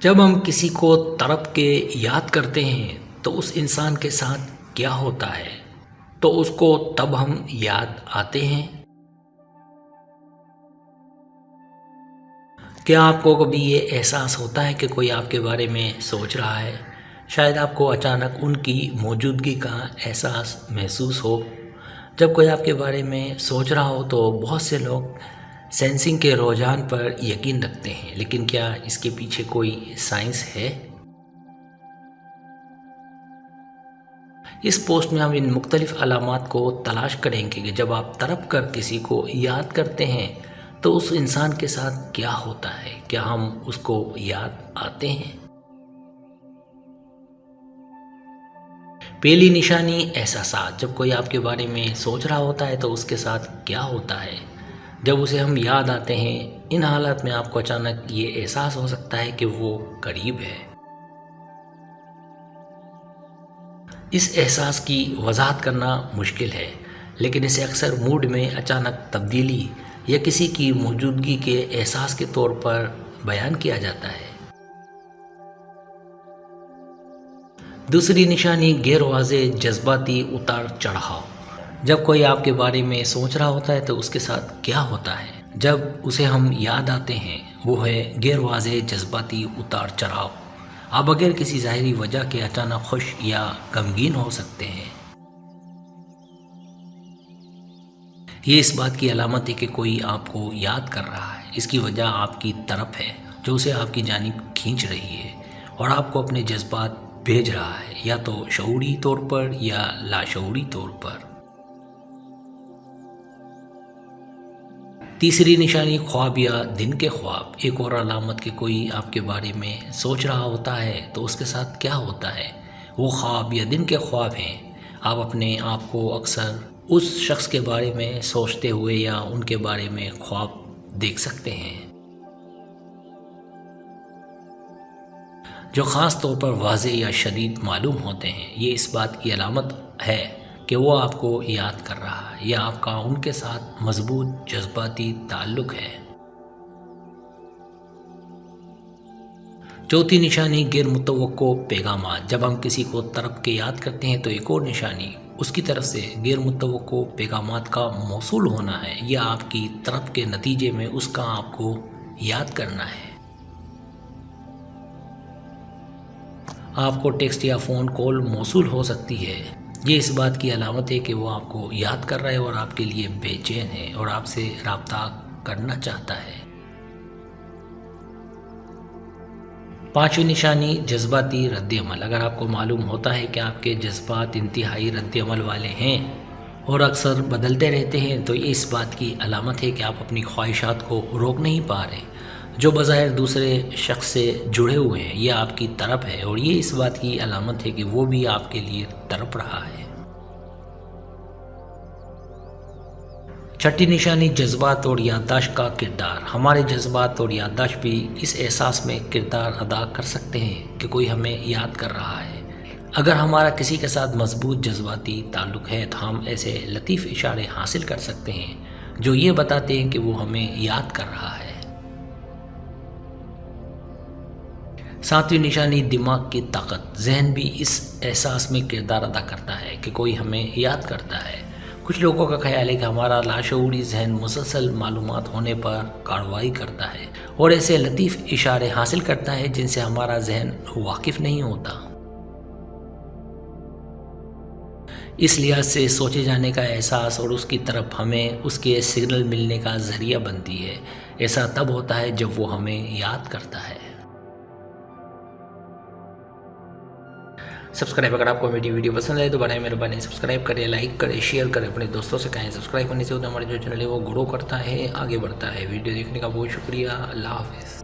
جب ہم کسی کو تڑپ کے یاد کرتے ہیں تو اس انسان کے ساتھ کیا ہوتا ہے؟ تو اس کو تب ہم یاد آتے ہیں۔ کیا آپ کو کبھی یہ احساس ہوتا ہے کہ کوئی آپ کے بارے میں سوچ رہا ہے؟ شاید آپ کو اچانک ان کی موجودگی کا احساس محسوس ہو۔ جب کوئی آپ کے بارے میں سوچ رہا ہو تو بہت سے لوگ سینسنگ کے رجحان پر یقین رکھتے ہیں، لیکن کیا اس کے پیچھے کوئی سائنس ہے؟ اس پوسٹ میں ہم ان مختلف علامات کو تلاش کریں گے کہ جب آپ تڑپ کر کسی کو یاد کرتے ہیں تو اس انسان کے ساتھ کیا ہوتا ہے؟ کیا ہم اس کو یاد آتے ہیں؟ پہلی نشانی احساسات۔ جب کوئی آپ کے بارے میں سوچ رہا ہوتا ہے تو اس کے ساتھ کیا ہوتا ہے؟ جب اسے ہم یاد آتے ہیں، ان حالات میں آپ کو اچانک یہ احساس ہو سکتا ہے کہ وہ قریب ہے۔ اس احساس کی وضاحت کرنا مشکل ہے، لیکن اسے اکثر موڈ میں اچانک تبدیلی یا کسی کی موجودگی کے احساس کے طور پر بیان کیا جاتا ہے۔ دوسری نشانی غیر واضح جذباتی اتار چڑھاؤ۔ جب کوئی آپ کے بارے میں سوچ رہا ہوتا ہے تو اس کے ساتھ کیا ہوتا ہے؟ جب اسے ہم یاد آتے ہیں، وہ ہے غیر واضح جذباتی اتار چڑھاؤ۔ آپ بغیر کسی ظاہری وجہ کے اچانک خوش یا غمگین ہو سکتے ہیں۔ یہ اس بات کی علامت ہے کہ کوئی آپ کو یاد کر رہا ہے۔ اس کی وجہ آپ کی طرف ہے جو اسے آپ کی جانب کھینچ رہی ہے اور آپ کو اپنے جذبات بھیج رہا ہے، یا تو شعوری طور پر یا لاشعوری طور پر۔ تیسری نشانی خواب یا دن کے خواب۔ ایک اور علامت کہ کوئی آپ کے بارے میں سوچ رہا ہوتا ہے تو اس کے ساتھ کیا ہوتا ہے، وہ خواب یا دن کے خواب ہیں۔ آپ اپنے آپ کو اکثر اس شخص کے بارے میں سوچتے ہوئے یا ان کے بارے میں خواب دیکھ سکتے ہیں، جو خاص طور پر واضح یا شدید معلوم ہوتے ہیں۔ یہ اس بات کی علامت ہے کہ وہ آپ کو یاد کر رہا ہے یا آپ کا ان کے ساتھ مضبوط جذباتی تعلق ہے۔ چوتھی نشانی غیر متوقع پیغامات۔ جب ہم کسی کو تڑپ کے یاد کرتے ہیں تو ایک اور نشانی اس کی طرف سے غیر متوقع پیغامات کا موصول ہونا ہے، یا آپ کی طرف کے نتیجے میں اس کا آپ کو یاد کرنا ہے۔ آپ کو ٹیکسٹ یا فون کال موصول ہو سکتی ہے۔ یہ اس بات کی علامت ہے کہ وہ آپ کو یاد کر رہا ہے اور آپ کے لیے بے چین ہے اور آپ سے رابطہ کرنا چاہتا ہے۔ پانچویں نشانی جذباتی رد عمل۔ اگر آپ کو معلوم ہوتا ہے کہ آپ کے جذبات انتہائی رد عمل والے ہیں اور اکثر بدلتے رہتے ہیں تو یہ اس بات کی علامت ہے کہ آپ اپنی خواہشات کو روک نہیں پا رہے، جو بظاہر دوسرے شخص سے جڑے ہوئے ہیں۔ یہ آپ کی طرف ہے اور یہ اس بات کی علامت ہے کہ وہ بھی آپ کے لیے تڑپ رہا ہے۔ چھٹی نشانی جذبات اور یادداشت کا کردار۔ ہمارے جذبات اور یادداشت بھی اس احساس میں کردار ادا کر سکتے ہیں کہ کوئی ہمیں یاد کر رہا ہے۔ اگر ہمارا کسی کے ساتھ مضبوط جذباتی تعلق ہے تو ہم ایسے لطیف اشارے حاصل کر سکتے ہیں جو یہ بتاتے ہیں کہ وہ ہمیں یاد کر رہا ہے۔ ساتویں نشانی دماغ کی طاقت۔ ذہن بھی اس احساس میں کردار ادا کرتا ہے کہ کوئی ہمیں یاد کرتا ہے۔ کچھ لوگوں کا خیال ہے کہ ہمارا لاشعوری ذہن مسلسل معلومات ہونے پر کارروائی کرتا ہے اور ایسے لطیف اشارے حاصل کرتا ہے جن سے ہمارا ذہن واقف نہیں ہوتا۔ اس لحاظ سے سوچے جانے کا احساس اور اس کی طرف ہمیں اس کے سگنل ملنے کا ذریعہ بنتی ہے۔ ایسا تب ہوتا ہے جب وہ ہمیں یاد کرتا ہے۔ سبسکرائب۔ اگر آپ کو میری ویڈیو پسند آئے تو برائے مہربانی سبسکرائب کریں، لائک کریں، شیئر کریں، اپنے دوستوں سے کہیں۔ سبسکرائب کرنے سے ہمارے جو چینل ہے وہ گرو کرتا ہے، آگے بڑھتا ہے۔ ویڈیو دیکھنے کا بہت شکریہ۔ اللہ حافظ۔